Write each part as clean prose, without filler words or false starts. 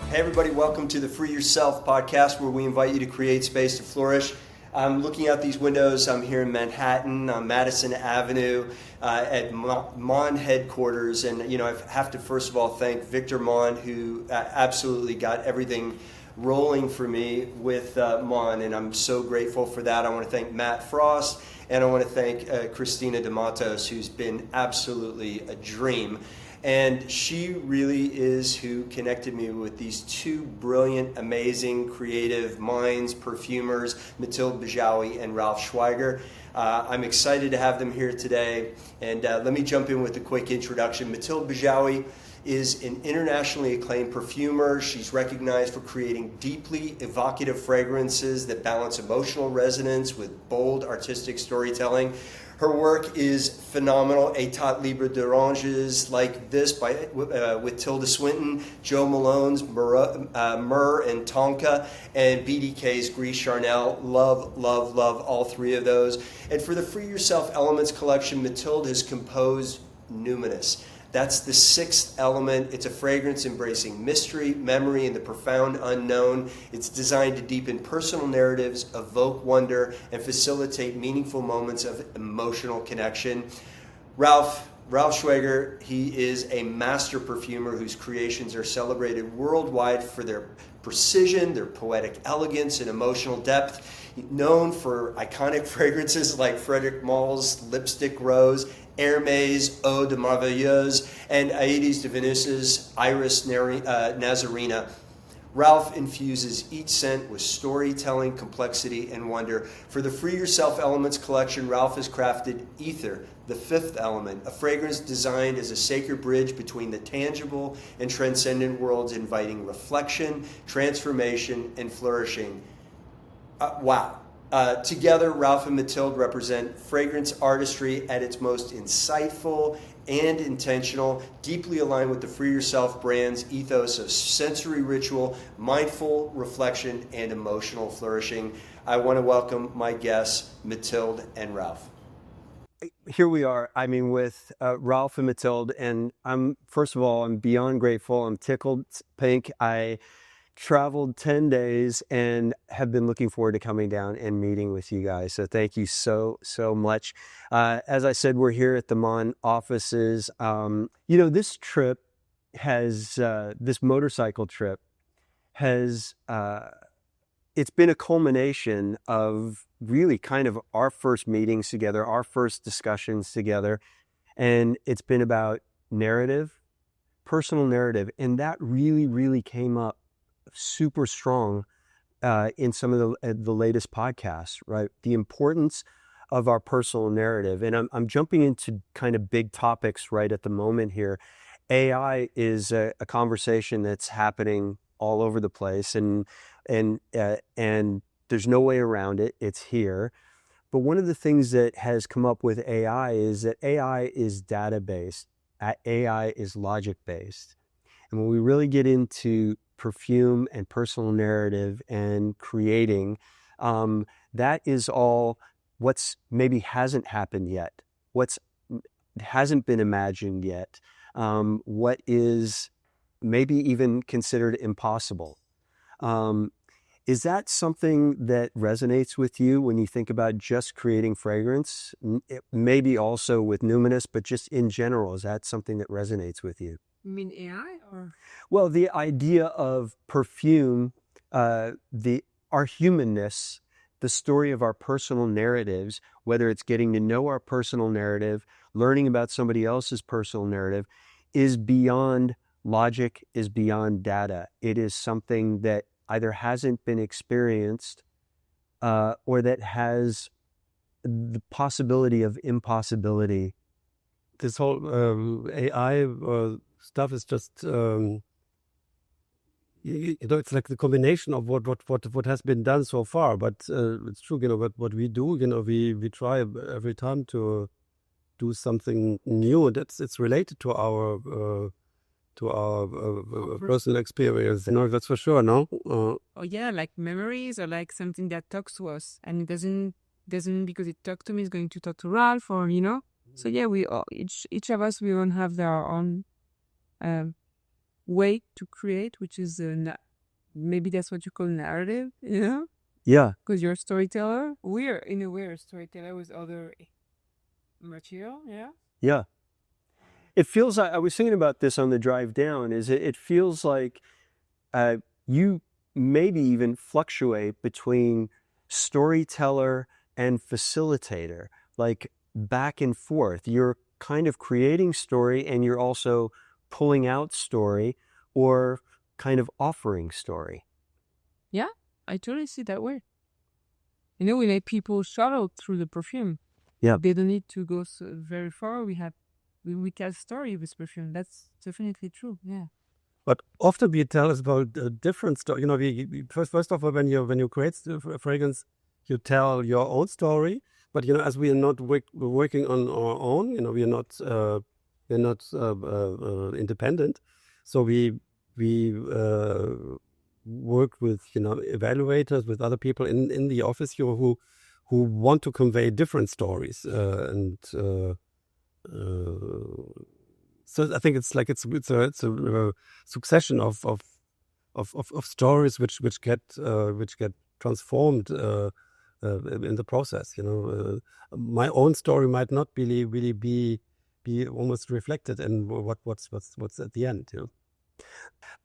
Hey everybody, welcome to the Free Yourself podcast where we invite you to create space to flourish. I'm looking out these windows. I'm here in Manhattan on Madison Avenue at Mon headquarters. And, I have to first of all thank Victor Mon, who absolutely got everything rolling for me with Mon. And I'm so grateful for that. I want to thank Matt Frost. And I want to thank Christina DeMatos, who's been absolutely a dream. And she really is who connected me with these two brilliant, amazing, creative minds, perfumers, Mathilde Bijaoui and Ralf Schwieger. I'm excited to have them here today. And let me jump in with a quick introduction. Mathilde Bijaoui is an internationally acclaimed perfumer. She's recognized for creating deeply evocative fragrances that balance emotional resonance with bold artistic storytelling. Her work is phenomenal. État libre d'oranges like this with Tilda Swinton, Joe Malone's Myrrh and Tonka, and BDK's Gris Charnel. Love, love, love all three of those. And for the Free Yourself Elements collection, Mathilde has composed Numinous. That's the sixth element. It's a fragrance embracing mystery, memory, and the profound unknown. It's designed to deepen personal narratives, evoke wonder, and facilitate meaningful moments of emotional connection. Ralf Schwieger, he is a master perfumer whose creations are celebrated worldwide for their precision, their poetic elegance, and emotional depth. Known for iconic fragrances like Frédéric Malle's Lipstick Rose, Hermès Eau de Merveilleuse, and Aether and Numinous Iris Nazarena. Ralf infuses each scent with storytelling, complexity, and wonder. For the Free Yourself Elements collection, Ralf has crafted Aether, the fifth element, a fragrance designed as a sacred bridge between the tangible and transcendent worlds, inviting reflection, transformation, and flourishing. Wow. Together, Ralf and Mathilde represent fragrance artistry at its most insightful and intentional, deeply aligned with the Free Yourself brand's ethos of sensory ritual, mindful reflection, and emotional flourishing. I want to welcome my guests, Mathilde and Ralf. Here we are, with Ralf and Mathilde, and first of all, I'm beyond grateful. I'm tickled pink. I traveled 10 days and have been looking forward to coming down and meeting with you guys. So thank you so much. As I said, we're here at the Mon offices. This trip has, this motorcycle trip has, it's been a culmination of really kind of our first meetings together, our first discussions together. And it's been about narrative, personal narrative. And that really came up super strong in some of the latest podcasts, right? The importance of our personal narrative. And I'm jumping into kind of big topics right at the moment here. AI is a conversation that's happening all over the place, and there's no way around it. It's here. But one of the things that has come up with AI is that AI is data-based. AI is logic-based. And when we really get into perfume and personal narrative and creating, that is all what's maybe hasn't happened yet, what's hasn't been imagined yet, what is maybe even considered impossible. Is that something that resonates with you when you think about just creating fragrance? Maybe also with Numinous, but just in general, is that something that resonates with you? You mean AI or? Well, the idea of perfume, our humanness, the story of our personal narratives, whether it's getting to know our personal narrative, learning about somebody else's personal narrative, is beyond logic, is beyond data. It is something that either hasn't been experienced or that has the possibility of impossibility. This whole AI stuff is just it's like the combination of what has been done so far. But it's true, what we do, we try every time to do something new, and it's related to our personal experience. That's for sure. No. Like memories or like something that talks to us, and it doesn't because it talked to me, it's going to talk to Ralf, or So we all, each of us, we all have our own way to create, which is maybe that's what you call narrative, you know? Yeah. Because you're a storyteller. We're, in a way, a storyteller with other material, yeah? Yeah. It feels like, I was thinking about this on the drive down, is it feels like you maybe even fluctuate between storyteller and facilitator, like back and forth. You're kind of creating story and you're also pulling out story or kind of offering story. Yeah, I totally see that way. You know, we let people shuttle through the perfume. Yeah. They don't need to go very far. We tell story with perfume. That's definitely true. Yeah. But often we tell us about a different story. You know, we first of all, when you create a fragrance, you tell your own story. But you know, as we are not working on our own, you know, we're not independent. So we work with, you know, evaluators, with other people in the office, you know, who want to convey different stories so I think it's like it's a succession of stories which get transformed in the process. You know, my own story might not really be almost reflected in what's at the end. You know.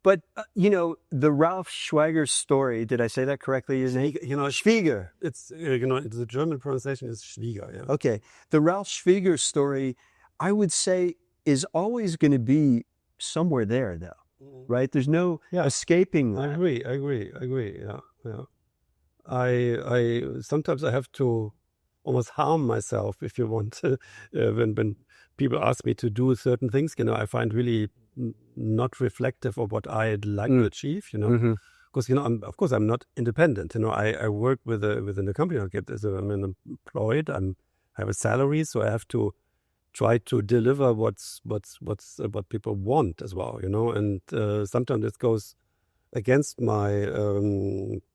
But, you know, the Ralf Schwieger story, did I say that correctly? Is it, you know, Schwieger. It's, you know, the German pronunciation is Schwieger. Yeah. Okay. The Ralf Schwieger story, I would say, is always going to be somewhere there, though, right? There's no escaping that. I agree. Yeah. I sometimes I have to almost harm myself, if you want, when people ask me to do certain things. You know, I find really not reflective of what I'd like to achieve. You know, because you know, I'm not independent. You know, I work within a company. I'm employed. I have a salary, so I have to try to deliver what people want as well. You know, and sometimes it goes against my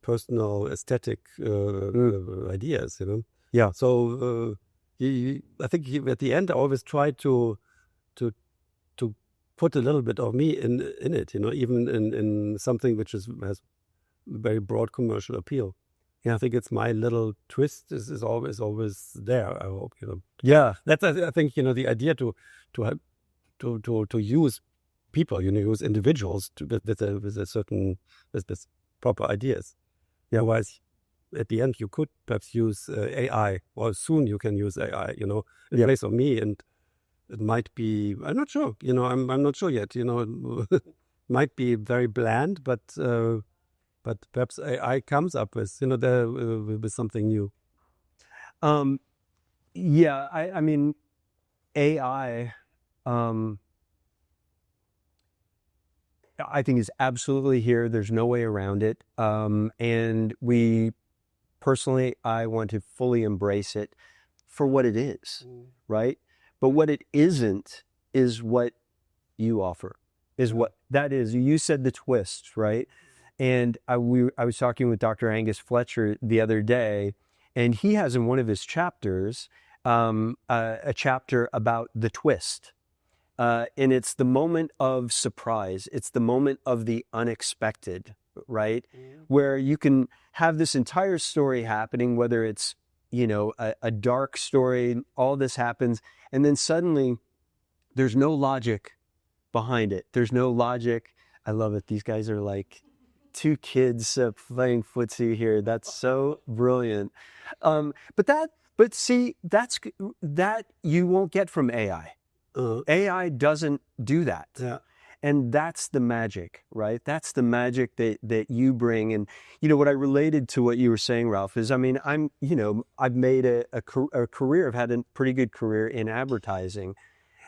personal aesthetic ideas. You know. Yeah. So I think at the end, I always try to put a little bit of me in it, you know, even in something which has very broad commercial appeal. Yeah, I think it's my little twist is always there. I hope, you know. Yeah, that's I think, you know, the idea to use people, you know, use individuals with a certain with proper ideas. Yeah. Otherwise, at the end, you could perhaps use AI, or soon you can use AI, you know, in place of me, and it might be, I'm not sure, you know, I'm not sure yet, you know, it might be very bland, but perhaps AI comes up with, you know, with something new. Yeah, I mean, AI, I think is absolutely here. There's no way around it. And personally, I want to fully embrace it for what it is, right? But what it isn't is what you offer, is what that is. You said the twist, right? And I was talking with Dr. Angus Fletcher the other day, and he has in one of his chapters a chapter about the twist. And it's the moment of surprise. It's the moment of the unexpected, right? Where you can have this entire story happening, whether it's, you know, a dark story, all this happens, and then suddenly there's no logic behind it. There's no logic. I love it. These guys are like two kids playing footsie here. That's so brilliant. But see, that you won't get from AI. AI doesn't do that. Yeah. And that's the magic, right? That's the magic that you bring. And, you know, what I related to what you were saying, Ralf, is, I mean, I've made a career, I've had a pretty good career in advertising.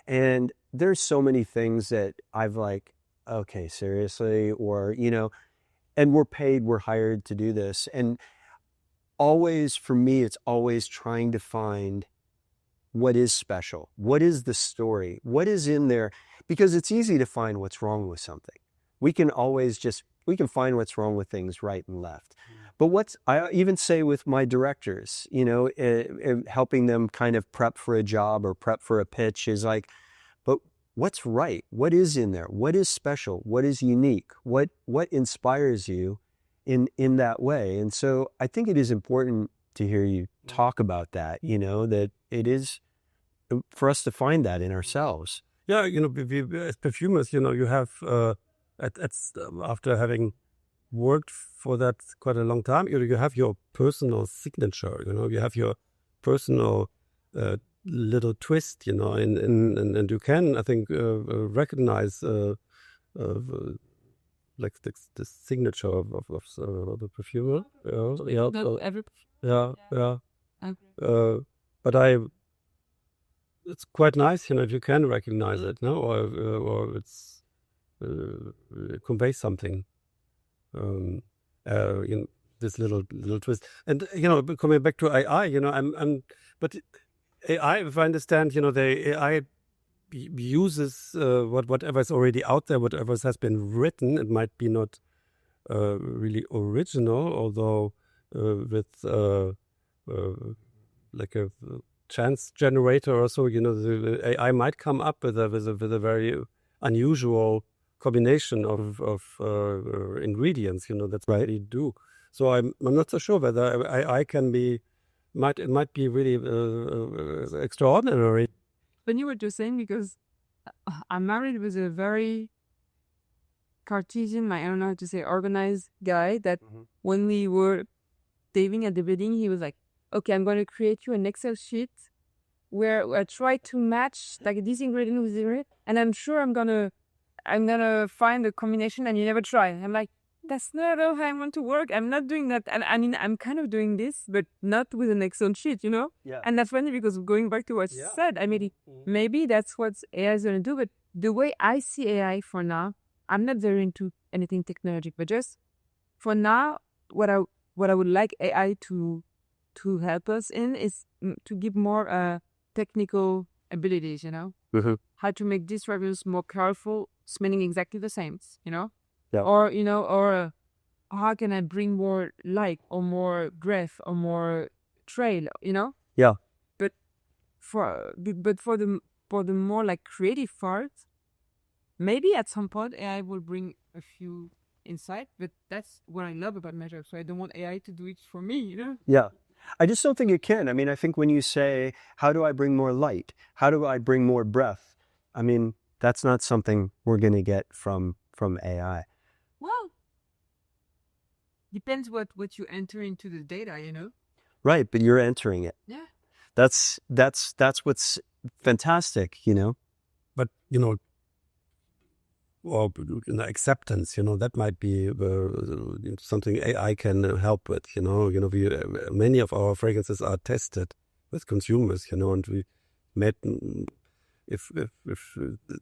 And there's so many things that I've like, okay, seriously, or, you know, and we're hired to do this. And always, for me, it's always trying to find what is special, what is the story, what is in there, because it's easy to find what's wrong with something. We can find what's wrong with things right and left. But I even say with my directors, you know, helping them kind of prep for a job or prep for a pitch is like, but what's right, what is in there, what is special, what is unique, what inspires you in that way. And so I think it is important to hear you talk about that, that it is for us to find that in ourselves. Yeah, we, as perfumers, you have after having worked for that quite a long time, you have your personal signature. You have your personal little twist. And you can, I think, recognize like the signature of the perfumer. But it's quite nice, if you can recognize it, no, or it's conveys something. This little twist, and coming back to AI, but AI, if I understand, the AI uses whatever is already out there, whatever has been written. It might be not really original, although with like a chance generator or so, the AI might come up with a very unusual combination of ingredients, that's what they do. So I'm not so sure whether AI might be really extraordinary. When you were just saying, because I'm married with a very Cartesian, I don't know how to say, organized guy that when we were dating at the beginning, he was like, okay, I'm going to create you an Excel sheet where I try to match like this ingredient with this ingredient, and I'm sure I'm gonna find a combination, and you never try. I'm like, that's not how I want to work. I'm not doing that. And I mean, I'm kind of doing this, but not with an Excel sheet, Yeah. And that's funny because going back to what you said, I mean, maybe that's what AI is going to do. But the way I see AI for now, I'm not very into anything technological, but just for now, what I would like AI to help us in is to give more technical abilities, how to make these fragrances more colorful, smelling exactly the same, Yeah. or how can I bring more light or more breath or more trail, Yeah. But for the more like creative part, maybe at some point AI will bring a few insight, but that's what I love about Measure. So I don't want AI to do it for me, Yeah. I just don't think it can. I mean, I think when you say, how do I bring more light? How do I bring more breath? I mean, that's not something we're going to get from AI. Well, depends what you enter into the data, Right, but you're entering it. Yeah. That's what's fantastic, But or acceptance, that might be something AI can help with. Many of our fragrances are tested with consumers, and we made. If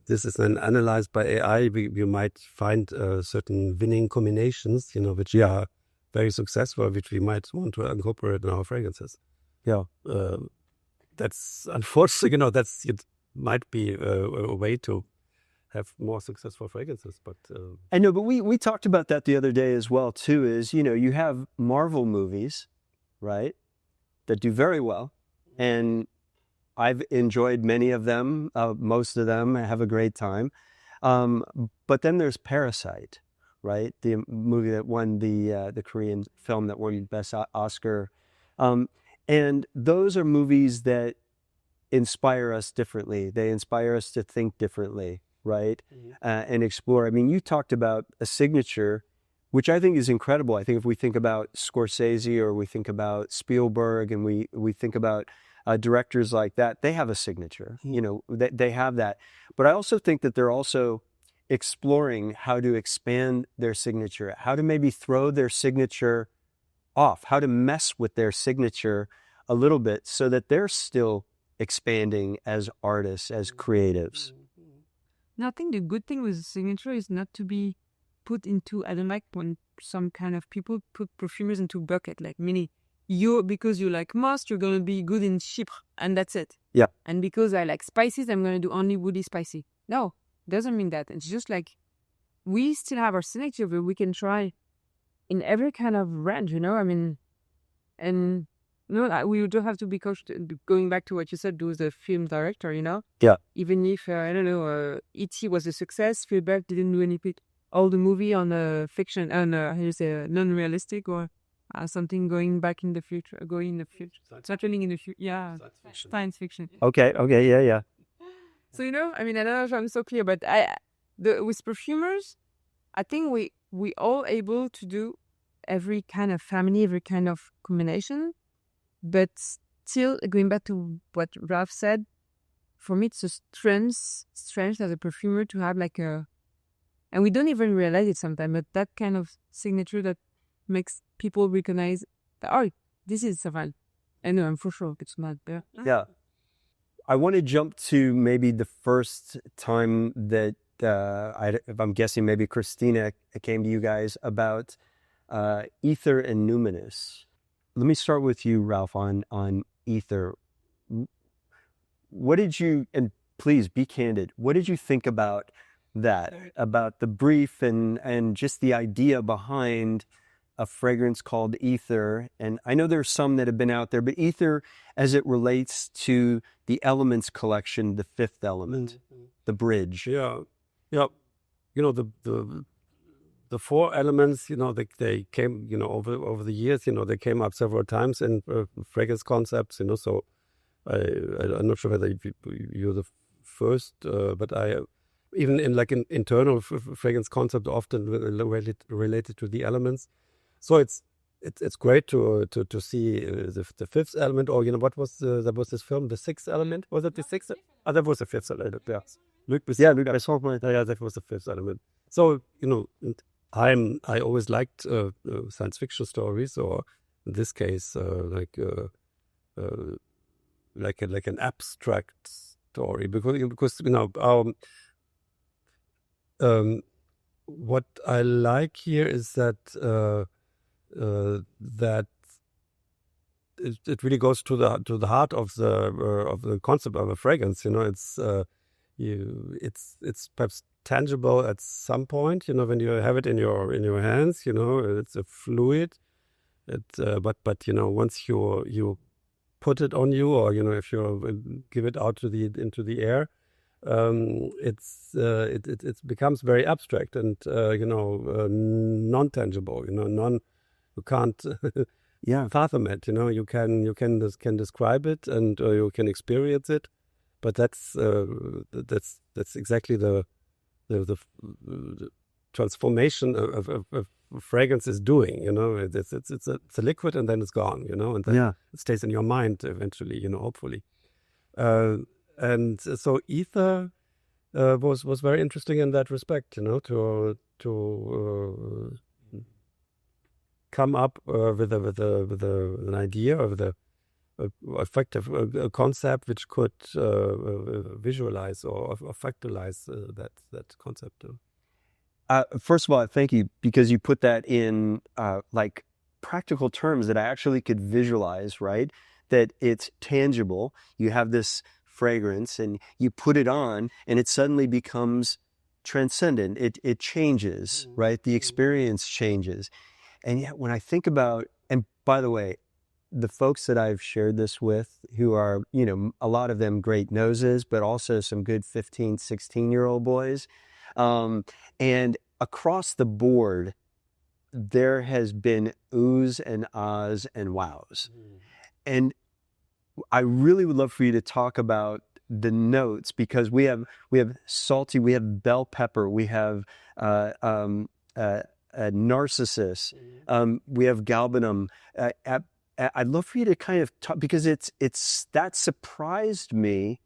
this is then analyzed by AI, we might find certain winning combinations, which are very successful, which we might want to incorporate in our fragrances. Yeah, that's unfortunately, it might be a way to have more successful fragrances. But I know, but we talked about that the other day as well too. Is you have Marvel movies, right, that do very well, and I've enjoyed many of them, most of them. I have a great time. But then there's Parasite, right? The movie that won the Korean film that won Best Oscar. And those are movies that inspire us differently. They inspire us to think differently, right? And explore. I mean, you talked about a signature, which I think is incredible. I think if we think about Scorsese or we think about Spielberg and we think about directors like that, they have a signature, they have that. But I also think that they're also exploring how to expand their signature, how to maybe throw their signature off, how to mess with their signature a little bit so that they're still expanding as artists, as creatives. Now, I think the good thing with the signature is not to be put into, I don't like when some kind of people put perfumers into bucket, like mini. Because you like must, you're going to be good in Chypre, and that's it. Yeah. And because I like spices, I'm going to do only woody spicy. No, doesn't mean that. It's just like we still have our signature, but we can try in every kind of range, I mean, and we would have to be cautious. Going back to what you said, do the film director, Yeah. Even if I don't know, E.T. was a success, Spielberg didn't do any all the movie on fiction and how you say non-realistic or something going back in the future, going in the future, certainly in the future. Yeah, science fiction. Okay. Yeah. So I don't know if I'm so clear, but with perfumers, I think we all able to do every kind of family, every kind of combination, but still going back to what Ralf said, for me it's a strength as a perfumer to have like and we don't even realize it sometimes, but that kind of signature that makes people recognize that, oh, this is Saval. I know, I'm for sure it's mad. Yeah. I want to jump to maybe the first time that I'm guessing maybe Christina came to you guys about Aether and Numinous. Let me start with you, Ralf, on Aether. What did you, and please be candid, what did you think about that, about the brief and just the idea behind a fragrance called Aether? And I know there's some that have been out there, but Aether as it relates to the Elements collection, the fifth element, the bridge. Yeah. The four elements, they came, over the years, they came up several times in fragrance concepts, so I'm not sure whether you're the first, but even in like an internal fragrance concept, often related to the elements. So it's great to see the fifth element, or what was that was this film, the sixth element? Was it the sixth? Oh, that was the fifth element. Yeah, Luc Besson. Yeah, that was the fifth element. So I always liked science fiction stories, or in this case, like an abstract story, because what I like here is that that it really goes to the heart of the concept of a fragrance. It's perhaps tangible at some point. When you have it in your hands, it's a fluid. But once you put it on you, or if you give it out into the air, it becomes very abstract and non-tangible. You can't fathom it. You can describe it and you can experience it, but that's exactly the transformation of fragrance is doing. It's a liquid and then it's gone. And then it stays in your mind eventually. Hopefully. And so Aether was very interesting in that respect. To come up with an idea of the effective concept which could visualize or factualize that concept. First of all, thank you, because you put that in like practical terms that I actually could visualize, right? That it's tangible. You have this fragrance and you put it on and it suddenly becomes transcendent. It changes, right? The experience changes. And yet when I think about, and by the way, the folks that I've shared this with, who are, a lot of them great noses, but also some good 15, 16-year-old boys. And across the board, there has been oohs and ahs and wows. And I really would love for you to talk about the notes, because we have salty, we have bell pepper, we have narcissus, we have galbanum. I'd love for you to kind of talk, because it's that surprised me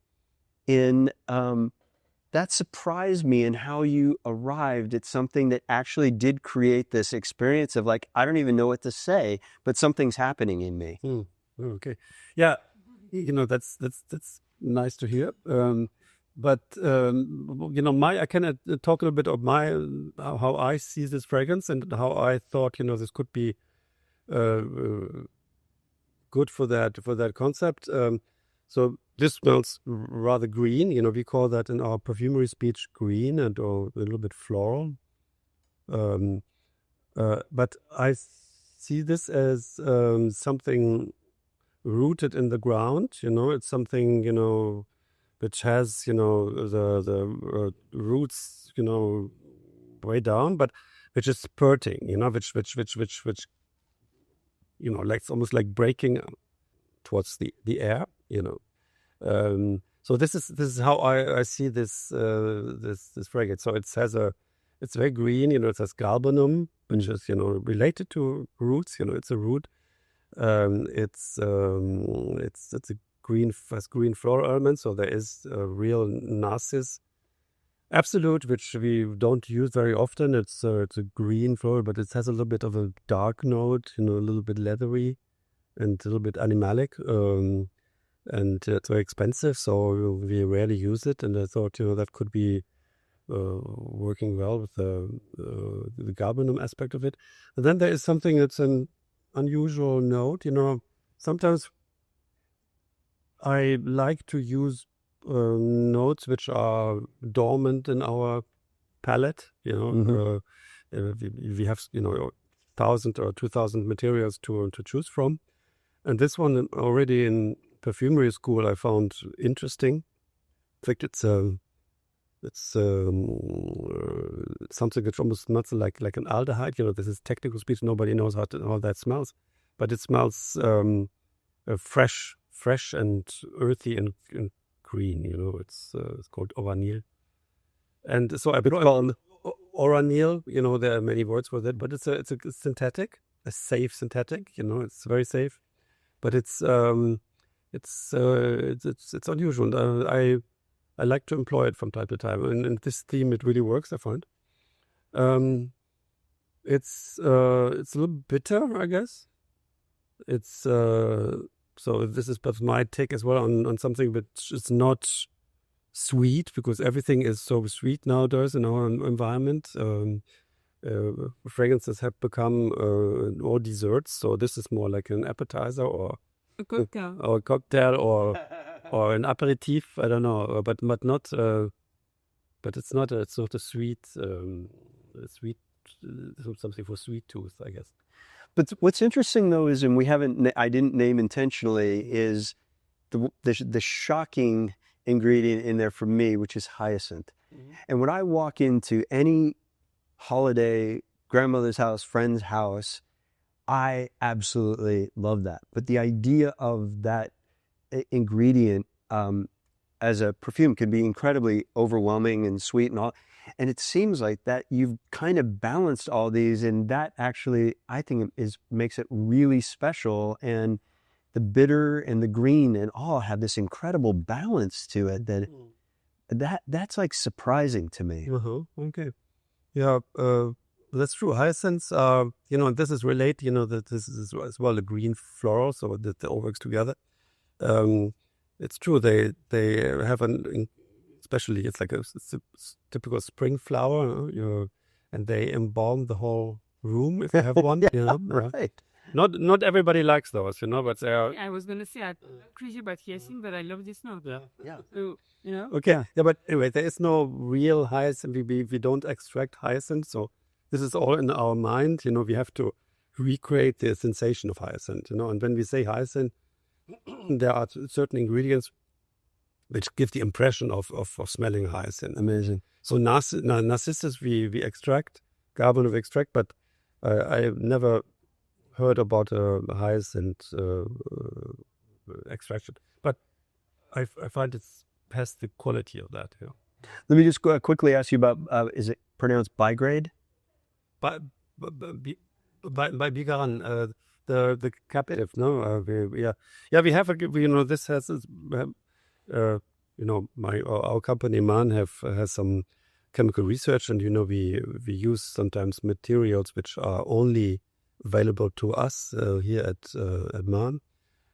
in how you arrived at something that actually did create this experience of like, I don't even know what to say, but something's happening in me. Okay, yeah, that's nice to hear. But I can talk a little bit of how I see this fragrance and how I thought this could be good for that concept. So this smells rather green. We call that in our perfumery speech green or a little bit floral. But I see this as something rooted in the ground. It's something which has the roots way down, but which is spurting. Which like it's almost like breaking towards the air. So this is how I see this fragrance. So it's very green. It has galbanum, which is related to roots. It's a root. It's a has green floral elements. So there is a real narcissus absolute, which we don't use very often. It's a green floral, but it has a little bit of a dark note. A little bit leathery and a little bit animalic. And it's very expensive, so we rarely use it. And I thought, that could be working well with the galbanum aspect of it. And then there is something that's an unusual note. Sometimes I like to use notes which are dormant in our palette. We have 1,000 or 2,000 materials to choose from, and this one already in perfumery school I found interesting. In fact, it's something which almost smells like an aldehyde. This is technical speech. Nobody knows how that smells, but it smells fresh and earthy and green. It's called oranil, and so I call it oranil. There are many words for that, but it's a synthetic, a safe synthetic. It's very safe, but it's unusual. I like to employ it from time to time, and in this theme it really works, I find. It's a little bitter, I guess. It's so this is perhaps my take as well on something which is not sweet, because everything is so sweet nowadays in our environment. Fragrances have become all desserts, so this is more like an appetizer or a cocktail, or an aperitif. I don't know, but not. But it's not a sweet, something for sweet tooth, I guess. But what's interesting though is, and I didn't name intentionally, is the shocking ingredient in there for me, which is hyacinth. Mm-hmm. And when I walk into any holiday, grandmother's house, friend's house, I absolutely love that. But the idea of that ingredient as a perfume can be incredibly overwhelming and sweet and all. And it seems like that you've kind of balanced all these, and that actually, I think, makes it really special. And the bitter and the green and all have this incredible balance to it that's like surprising to me. Okay. Yeah, that's true. Hyacinths are, and this is related, that this is as well a green floral, so that they all works together. It's true. They have especially it's like a typical spring flower, and they embalm the whole room if you have one. Right. Not everybody likes those, but they are. I was gonna say I'm crazy about hyacinth, but I love this note. Yeah. So, Okay. Yeah, but anyway, there is no real hyacinth. We don't extract hyacinth, so this is all in our mind. We have to recreate the sensation of hyacinth. And when we say hyacinth, there are certain ingredients which give the impression of smelling hyacinth. Amazing. So narcissus we extract, galbanum we extract, but I've never heard about a hyacinth extraction. But I find it has the quality of that. Yeah. Let me just quickly ask you about, is it pronounced bigrade? By Bijaoui, the captive, no? We have this has our company Myrrh has some chemical research, and we use sometimes materials which are only available to us here at Myrrh,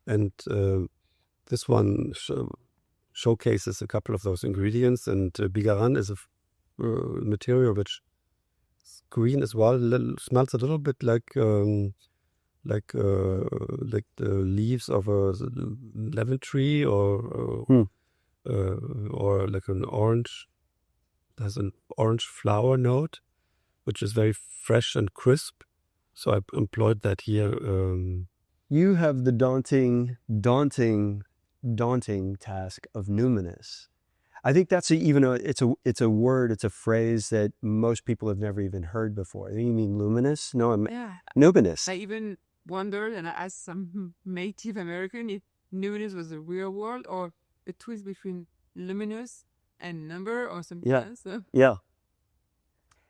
and this one showcases a couple of those ingredients. And Bijaoui is a material which is green as well. Smells a little bit like the leaves of a lemon tree, or like an orange. It has an orange flower note, which is very fresh and crisp. So I employed that here you have the daunting task of numinous. I think that's it's a word, it's a phrase that most people have never even heard before. You mean luminous? No, numinous. I even wondered, and I asked some Native American if numinous was a real word or a twist between luminous and number or something else. So. Yeah.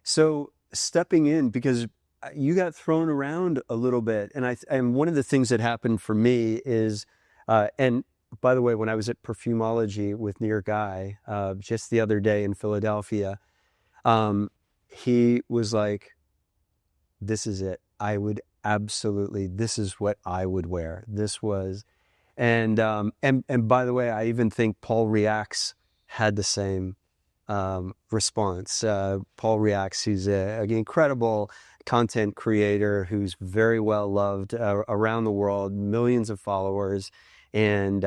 So stepping in, because you got thrown around a little bit, and one of the things that happened for me is, and by the way, when I was at Perfumology with Near Guy just the other day in Philadelphia, he was like, "This is it. This is what I would wear." This was, and by the way, I even think Paul Reacts had the same response. Paul Reacts, he's an incredible content creator who's very well loved around the world, millions of followers. And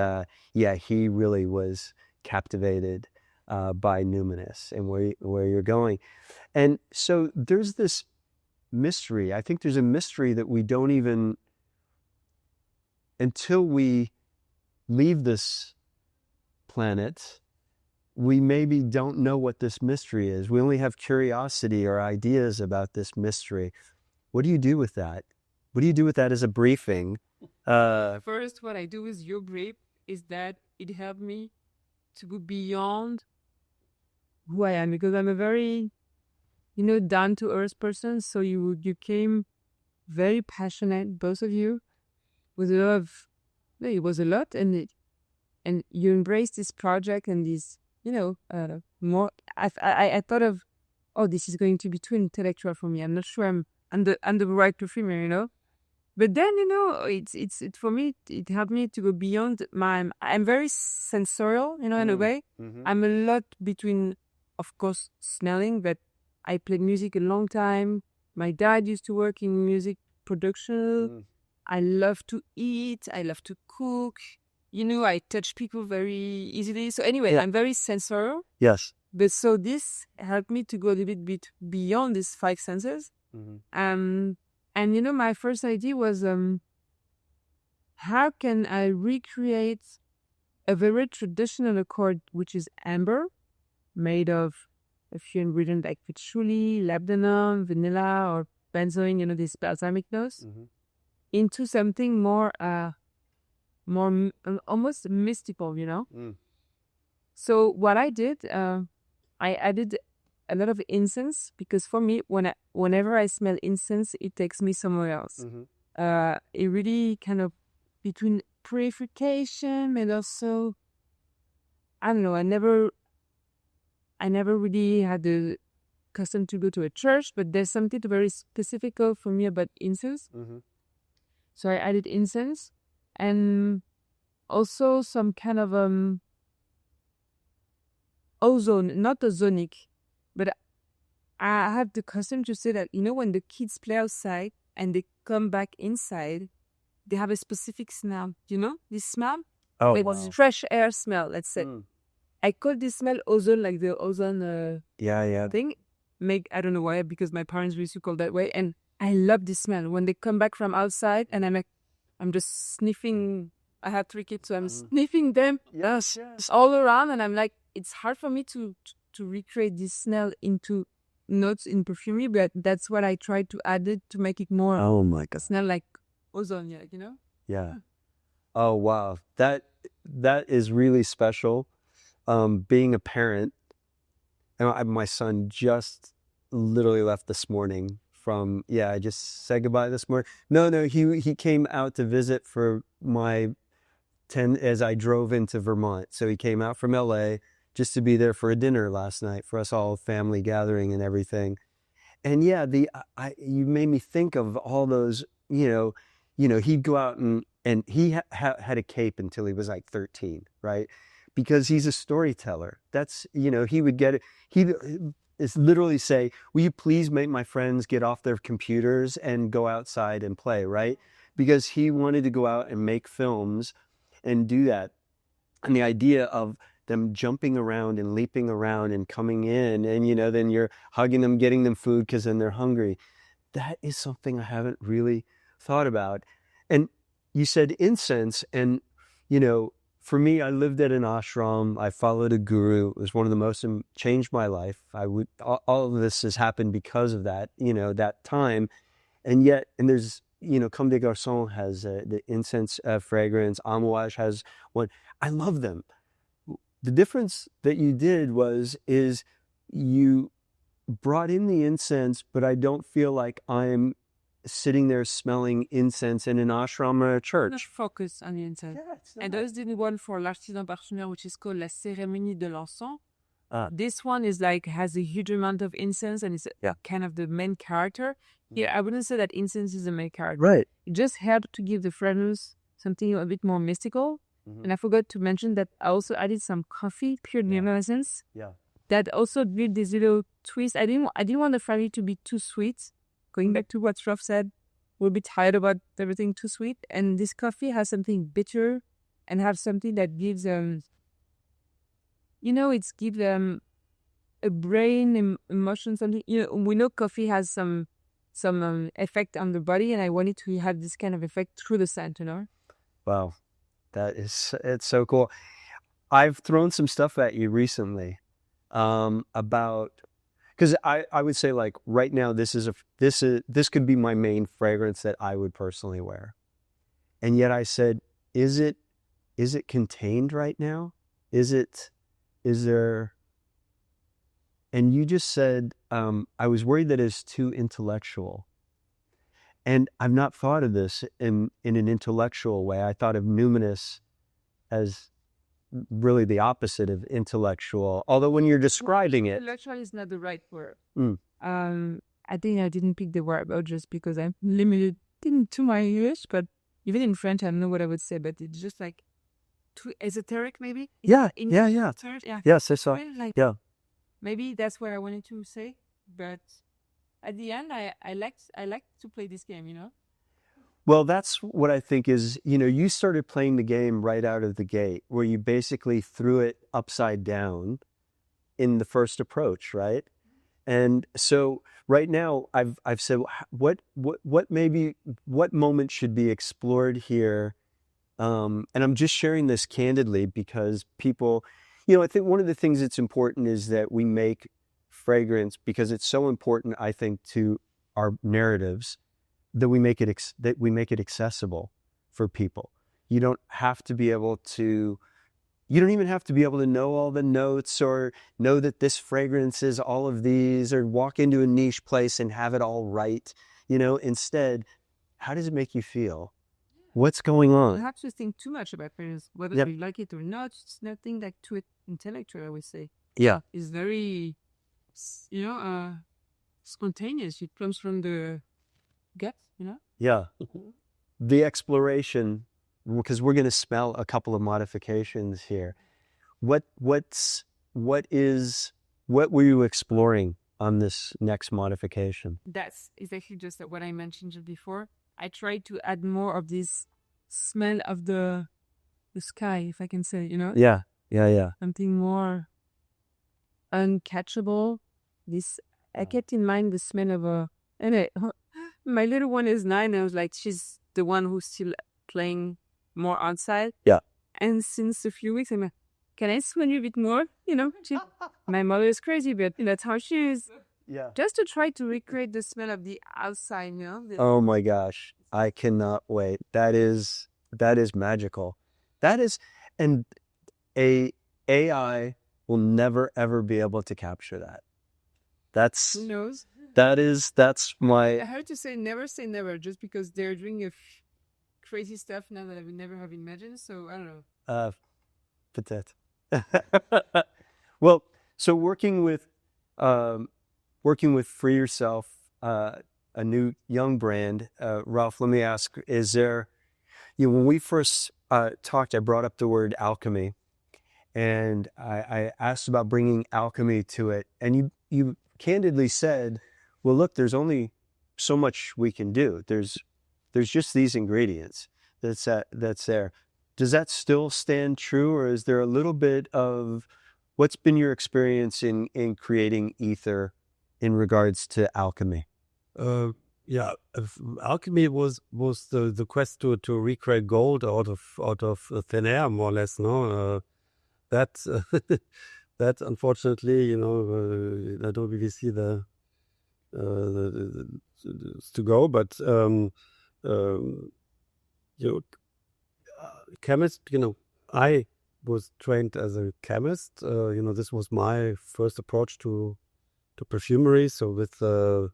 he really was captivated by Numinous and where you're going. And so there's this mystery. I think there's a mystery that we don't even, until we leave this planet, we maybe don't know what this mystery is. We only have curiosity or ideas about this mystery. What do you do with that? What do you do with that as a briefing? First, what I do with your brief is that it helped me to go beyond who I am, because I'm a very, down to earth person. So you came very passionate, both of you, with a lot of, it was a lot, and you embraced this project and this, more. I thought of, this is going to be too intellectual for me. I'm not sure I'm the right perfumer, But then, it's for me, it helped me to go beyond I'm very sensorial, in a way. Mm-hmm. I'm a lot between, of course, smelling, but I played music a long time. My dad used to work in music production. I love to eat. I love to cook. I touch people very easily. So anyway, I'm very sensorial. Yes. But so this helped me to go a little bit beyond these 5 senses. Mm-hmm. And my first idea was, how can I recreate a very traditional accord, which is amber, made of a few ingredients like patchouli, labdanum, vanilla, or benzoin, this balsamic notes, into something more almost mystical, So what I did, I added a lot of incense, because for me, whenever I smell incense, it takes me somewhere else. It really kind of between purification and also, I don't know, I never really had the custom to go to a church, but there's something very specific for me about incense. So I added incense and also some kind of ozone, not ozonic, but I have the custom to say that, when the kids play outside and they come back inside, they have a specific smell. This smell? Oh, it was fresh air smell, let's say. I call this smell ozone, like the ozone thing. I don't know why, because my parents used to call that way. And I love this smell. When they come back from outside and I'm just sniffing. I have 3 kids, so I'm sniffing them all around. And I'm like, it's hard for me to recreate this smell into notes in perfumery, but that's what I tried to add it to make it more. Oh my God. Smell like ozone, Yeah. Oh wow, that is really special. Being a parent, and my son just literally left this morning from. I just said goodbye this morning. No, he came out to visit for my 10 as I drove into Vermont. So he came out from LA just to be there for a dinner last night for us all, family gathering and everything. And you made me think of all those, he'd go out and he had a cape until he was like 13, right? Because he's a storyteller. That's, he would get it. He is literally say, will you please make my friends get off their computers and go outside and play, right? Because he wanted to go out and make films and do that. And the idea of them jumping around and leaping around and coming in and, then you're hugging them, getting them food because then they're hungry. That is something I haven't really thought about. And you said incense, and for me, I lived at an ashram. I followed a guru. It was one of the most changed my life. All of this has happened because of that, that time. And yet, and there's, Comme des Garçons has the incense fragrance. Amouage has one. I love them. The difference that you did is you brought in the incense, but I don't feel like I'm sitting there smelling incense in an ashram or a church. Not focus on the incense. Yeah, it's not. And those did one for l'artisan parfumeur, which is called La Cérémonie de l'Encens. Ah. This one is has a huge amount of incense, and it's kind of the main character. Here, I wouldn't say that incense is the main character. Right. It just helped to give the fragrance something a bit more mystical. Mm-hmm. And I forgot to mention that I also added some coffee, pure vanilla essence. Yeah. That also did this little twist. I didn't want the fragrance to be too sweet. Going back to what Ralf said, we're a bit tired about everything too sweet. And this coffee has something bitter and have something that gives it gives a brain emotion, something. We know coffee has some effect on the body, and I wanted to have this kind of effect through the scent, Wow. It's so cool. I've thrown some stuff at you recently about, because I would say, like, right now this could be my main fragrance that I would personally wear, and yet I said, is it contained right now? Is there? And you just said, I was worried that it's too intellectual, and I've not thought of this in an intellectual way. I thought of numinous as really the opposite of intellectual, although when you're describing it, intellectual is not the right word. Mm. I think I didn't pick the word out just because I'm limited to my English, but even in French I don't know what I would say, but it's just like too esoteric, maybe. Yeah. Yes, I saw. Well, Yeah, maybe that's what I wanted to say, but at the end I like to play this game, Well, that's what I think is, you started playing the game right out of the gate, where you basically threw it upside down in the first approach, right? And so right now I've said, what moment should be explored here? And I'm just sharing this candidly because people, I think one of the things that's important is that we make fragrance, because it's so important, I think, to our narratives, that we make it accessible for people. You don't even have to be able to know all the notes or know that this fragrance is all of these, or walk into a niche place and have it all right. Instead, how does it make you feel? What's going on? You have to think too much about fragrance, whether you like it or not. It's nothing like too intellectual, I would say. Yeah. It's very, spontaneous. It comes from the gut, Yeah. The exploration, because we're going to smell a couple of modifications here. What were you exploring on this next modification? That's exactly just what I mentioned just before. I tried to add more of this smell of the sky, if I can say, Yeah. Something more uncatchable. I kept in mind the smell of my little one is 9. I was like, she's the one who's still playing more outside. Yeah. And since a few weeks, I'm like, can I smell you a bit more? My mother is crazy, but that's how she is. Yeah. Just to try to recreate the smell of the outside, Oh my gosh. I cannot wait. That is magical. And AI will never ever be able to capture that. Who knows? That's my... I heard to say never, just because they're doing crazy stuff now that I would never have imagined. So I don't know. Peut-être. Well, so working with Free Yourself, a new young brand, Ralf, let me ask, is there, when we first talked, I brought up the word alchemy, and I asked about bringing alchemy to it, and you candidly said, well, look, there's only so much we can do. There's just these ingredients that's there. Does that still stand true, or is there a little bit of, what's been your experience in creating ether in regards to alchemy? alchemy was the quest to recreate gold out of thin air, more or less. No, that that unfortunately, I don't really see the to go, but chemist. I was trained as a chemist. This was my first approach to perfumery. So with all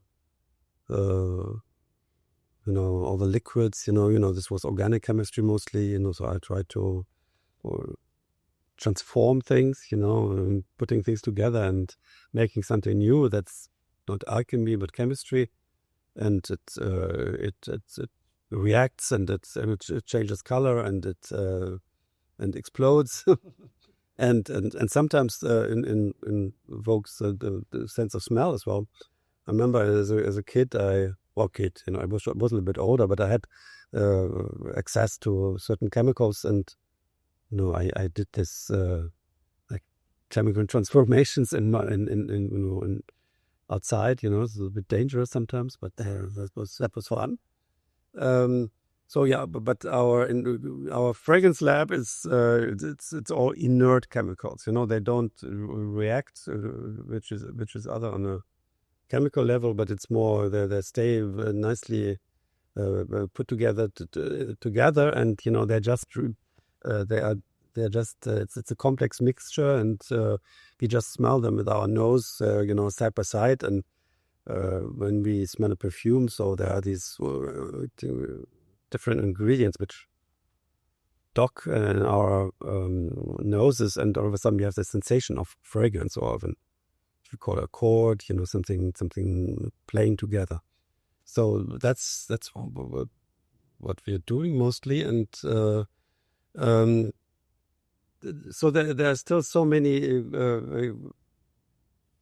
the liquids, this was organic chemistry mostly. So I tried to transform things, and putting things together and making something new. That's not alchemy but chemistry, and it reacts and it changes color and it explodes. and sometimes invokes the sense of smell as well. I remember as a kid, I was a little bit older, but I had access to certain chemicals, and I did this like chemical transformations in outside. It's a bit dangerous sometimes, but that was fun. But our fragrance lab is it's all inert chemicals. They don't react, which is other on a chemical level, but it's more they stay nicely put together and they're just it's a complex mixture, and we just smell them with our nose, side by side, and when we smell a perfume, so there are these different ingredients which dock in our noses, and all of a sudden we have the sensation of fragrance, or of we call it a chord, something playing together. So that's what we're doing mostly, and so there are still so many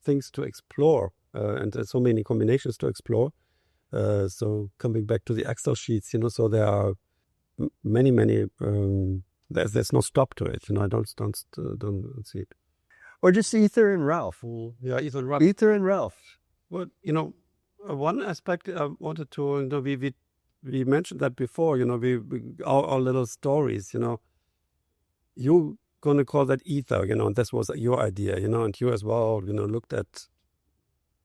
things to explore, and so many combinations to explore. So coming back to the Excel sheets, so there are many. There's no stop to it. I don't see it. Or just Aether and Ralf. Yeah, Aether and Ralf. Aether and Ralf. Well, one aspect I wanted to, we mentioned that before. We our little stories. You gonna call that ether. And this was your idea. And you as well. Looked at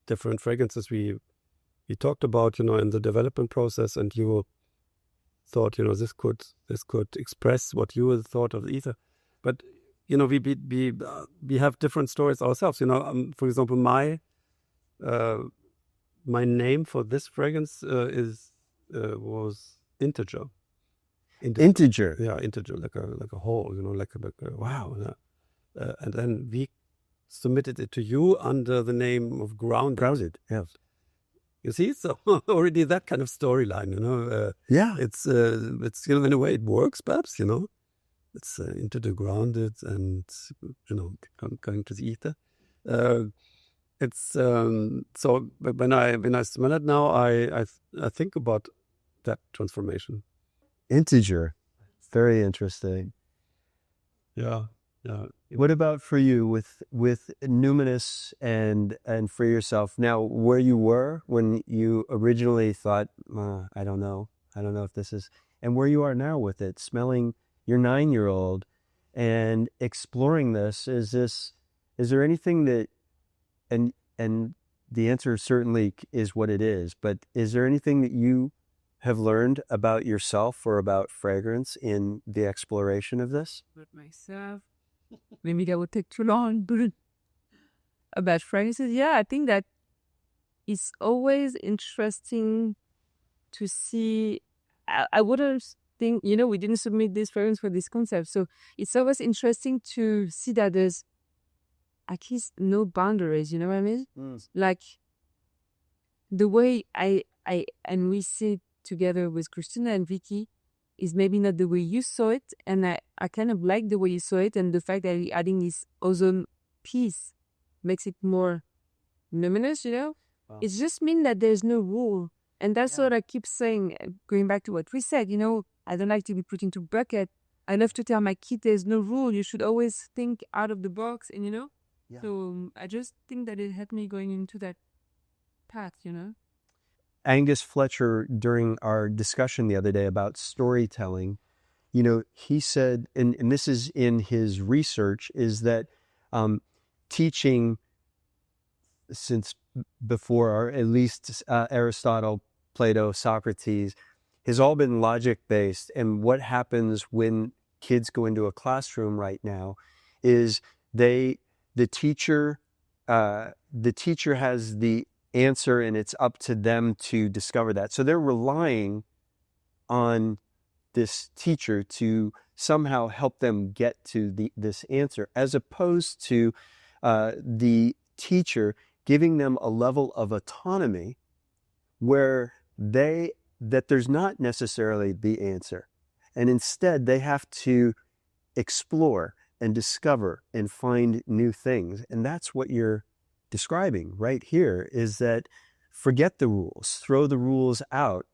different fragrances we talked about. In the development process, and you thought, this could express what you thought of ether, but. We have different stories ourselves. For example, my name for this fragrance was integer. Integer. Yeah, integer, like a whole. Like a wow. And then we submitted it to you under the name of grounded. Grounded. Yes. You see, so already that kind of storyline. Yeah. It's in a way it works, perhaps. It's into the grounded and going to the ether. It's so when I smell it now, I think about that transformation. Integer, very interesting. Yeah. What about for you with Numinous and for yourself now? Where you were when you originally thought, I don't know if this is, and where you are now with it, smelling your 9-year-old and exploring this. Is there anything that, and the answer certainly is what it is, but is there anything that you have learned about yourself or about fragrance in the exploration of this? About myself, maybe that would take too long, but about fragrances, yeah, I think that it's always interesting to see. I wouldn't think, we didn't submit this fragrance for this concept. So it's always interesting to see that there's at least no boundaries, you know what I mean? Like the way and we see it together with Christina and Vicky is maybe not the way you saw it. And I kind of like the way you saw it, and the fact that you're adding this ozone piece makes it more luminous, Wow. It just means that there's no rule. And that's what I keep saying, going back to what we said, I don't like to be put into bucket. I love to tell my kid there's no rule. You should always think out of the box, and So I just think that it helped me going into that path, Angus Fletcher, during our discussion the other day about storytelling, he said, and this is in his research, is that teaching since before, or at least Aristotle, Plato, Socrates, has all been logic-based. And what happens when kids go into a classroom right now is the teacher has the answer, and it's up to them to discover that. So they're relying on this teacher to somehow help them get to this answer, as opposed to the teacher giving them a level of autonomy where that there's not necessarily the answer. And instead they have to explore and discover and find new things. And that's what you're describing right here, is that forget the rules, throw the rules out.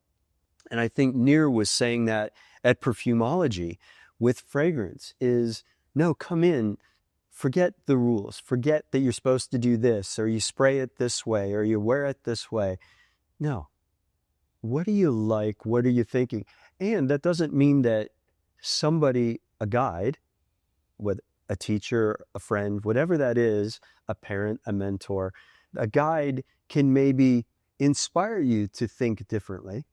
And I think Myrrh was saying that at Perfumology with fragrance is, no, come in, forget the rules, forget that you're supposed to do this, or you spray it this way, or you wear it this way. No. What do you like? What are you thinking? And that doesn't mean that somebody, a guide, with a teacher, a friend, whatever that is, a parent, a mentor, a guide can maybe inspire you to think differently,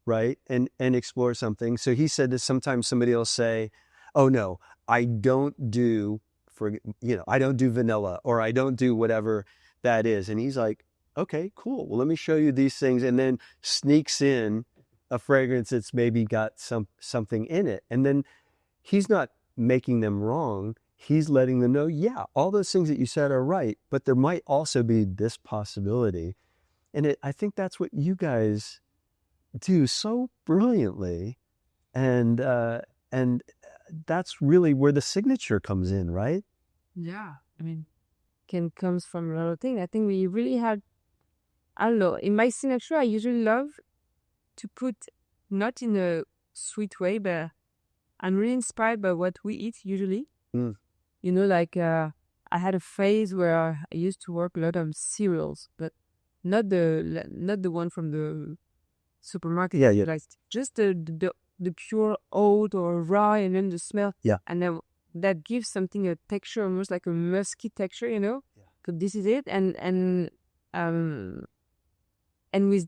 right? And explore something. So he said that sometimes somebody will say, oh no, I don't do vanilla, or I don't do whatever that is. And he's like, okay, cool. Well, let me show you these things. And then sneaks in a fragrance that's maybe got something in it. And then he's not making them wrong. He's letting them know, yeah, all those things that you said are right, but there might also be this possibility. And I think that's what you guys do so brilliantly. And that's really where the signature comes in, right? Yeah. I mean, comes from a lot of things. I think we really had, I don't know, in my signature, I usually love to put, not in a sweet way, but I'm really inspired by what we eat usually. Mm. I had a phase where I used to work a lot on cereals, but not the one from the supermarket. Yeah, yeah. Like just the pure oat or raw, and then the smell. Yeah. And then that gives something a texture, almost like a musky texture, Yeah. So this is it. And with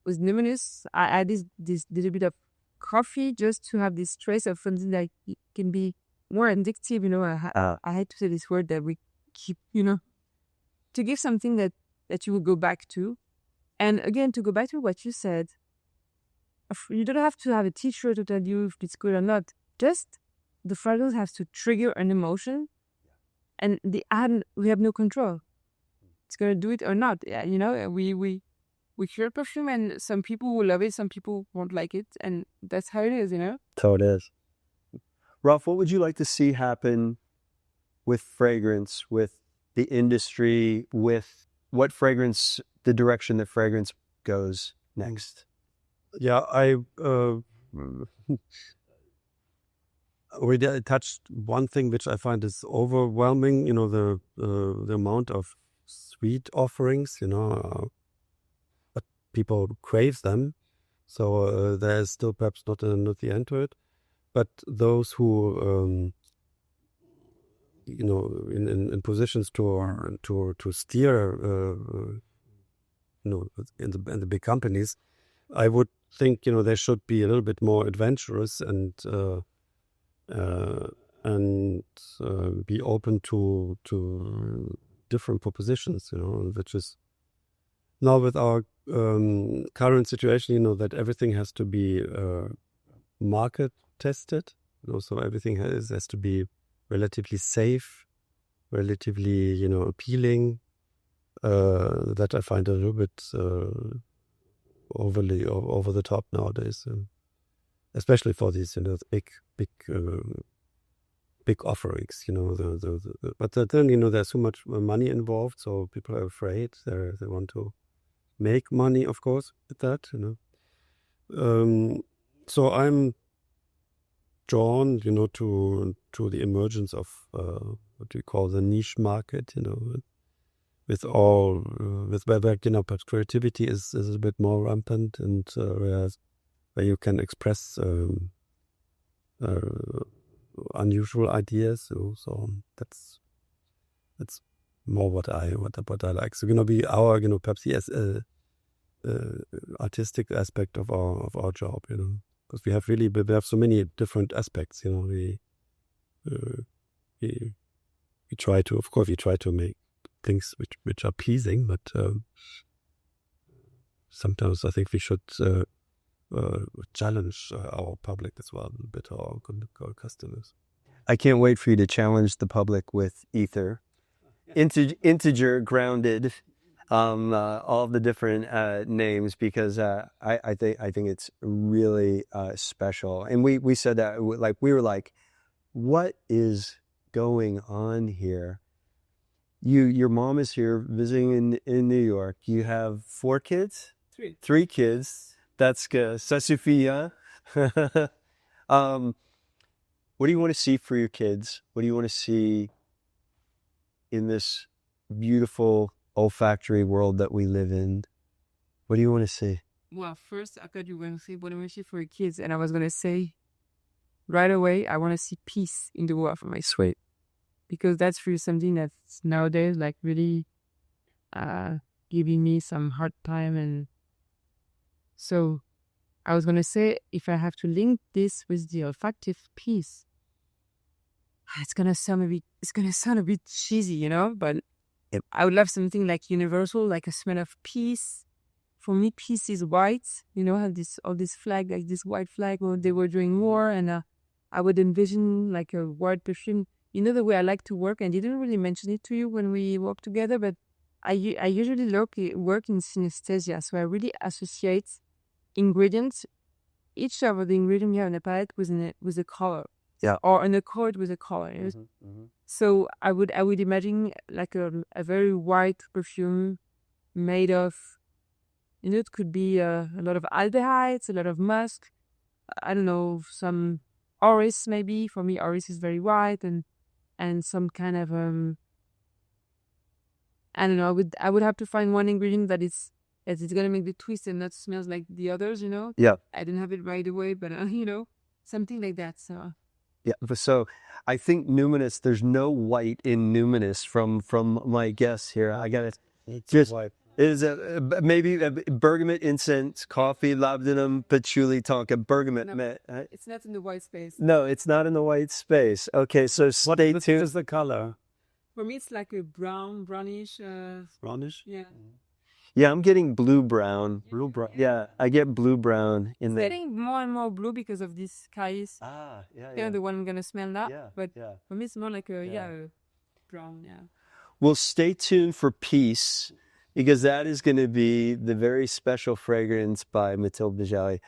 Numinous, I add this little bit of coffee just to have this trace of something that can be more addictive. I hate to say this word that we keep, to give something that you will go back to. And again, to go back to what you said, you don't have to have a teacher to tell you if it's good or not. Just the fragrance has to trigger an emotion, and we have no control. It's gonna do it or not. We create perfume, and some people will love it, some people won't like it, and that's how it is. So it is. Ralf, what would you like to see happen with fragrance, with the industry, with the direction that fragrance goes next? Yeah, I already touched one thing which I find is overwhelming. The amount of sweet offerings. But people crave them, so there is still perhaps not the end to it. But those who in positions to steer in the big companies, I would think they should be a little bit more adventurous and be open to different propositions, which is now with our current situation, that everything has to be market tested, so everything has to be relatively safe, relatively appealing. That I find a little bit overly over the top nowadays, especially for these big offerings. But then there's so much money involved, so people are afraid. They want to make money, of course, with that. So I'm drawn, to the emergence of what we call the niche market, with all with where but creativity is a bit more rampant, and where you can express unusual ideas. So that's more what I like. So be our perhaps yes artistic aspect of our job. Because we have so many different aspects. We try to make things which are pleasing, but sometimes I think we should challenge our public as well, a bit, our customers. I can't wait for you to challenge the public with Aether, integer, grounded, all the different names, because I think it's really special. And we said that, we were like, what is going on here? Your mom is here visiting in New York. You have 4 kids? 3 kids. That's good. Ça suffit, hein? What do you want to see for your kids? What do you want to see in this beautiful olfactory world that we live in? What do you want to see? Well, first, I thought you were going to say, what do I see for your kids? And I was going to say, right away, I want to see peace in the world for my sweat. Because that's really something that's nowadays, really giving me some hard time. And so I was going to say, if I have to link this with the olfactive piece, it's going to sound a bit cheesy, but I would love something universal, like a smell of peace. For me, peace is white, have all this flag, like this white flag when they were doing war. And I would envision a white perfume. The way I like to work, and I didn't really mention it to you when we work together, but I usually work in synesthesia. So I really associate ingredients, each of the ingredients you have in a palette with a color. Yeah. Or an accord with a color. So I would imagine a very white perfume made of, it could be a lot of aldehydes, a lot of musk, I don't know, some orris maybe. For me, orris is very white, and some kind of I don't know. I would have to find one ingredient that it's gonna make the twist and not smells like the others. Yeah. I didn't have it right away, but something like that. So. Yeah. So I think Numinous. There's no white in Numinous from my guess here. I got it. It's white. Is maybe bergamot, incense, coffee, labdanum, patchouli, tonka, bergamot. No, it's not in the white space. No, it's not in the white space. Okay, so stay tuned. What is the color? For me, it's like a brownish. Brownish? Yeah. Yeah, I'm getting blue-brown. Blue-brown. Yeah, I get blue-brown in there. It's getting more and more blue because of this cayenne. Yeah. The one I'm going to smell now. Yeah, but yeah. for me, it's more like a brown, yeah. Well, stay tuned for Peace, because that is going to be the very special fragrance by Mathilde Bijaoui.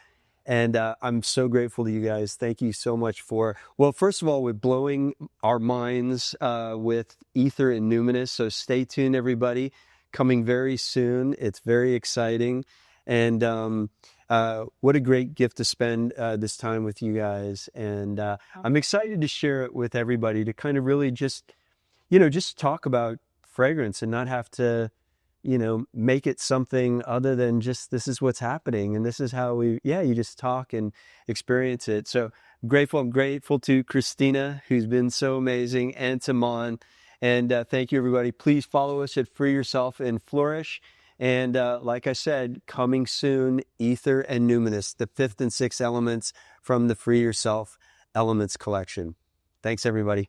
And I'm so grateful to you guys. Thank you so much first of all, with blowing our minds with Aether and Numinous. So stay tuned, everybody. Coming very soon. It's very exciting. And what a great gift to spend this time with you guys. And I'm excited to share it with everybody, to kind of really just talk about fragrance and not have to, make it something other than just, this is what's happening. And this is how you just talk and experience it. So I'm grateful to Christina, who's been so amazing, and to Mon. And thank you, everybody. Please follow us at Free Yourself and Flourish. And like I said, coming soon, Aether and Numinous, the 5th and 6th elements from the Free Yourself Elements collection. Thanks, everybody.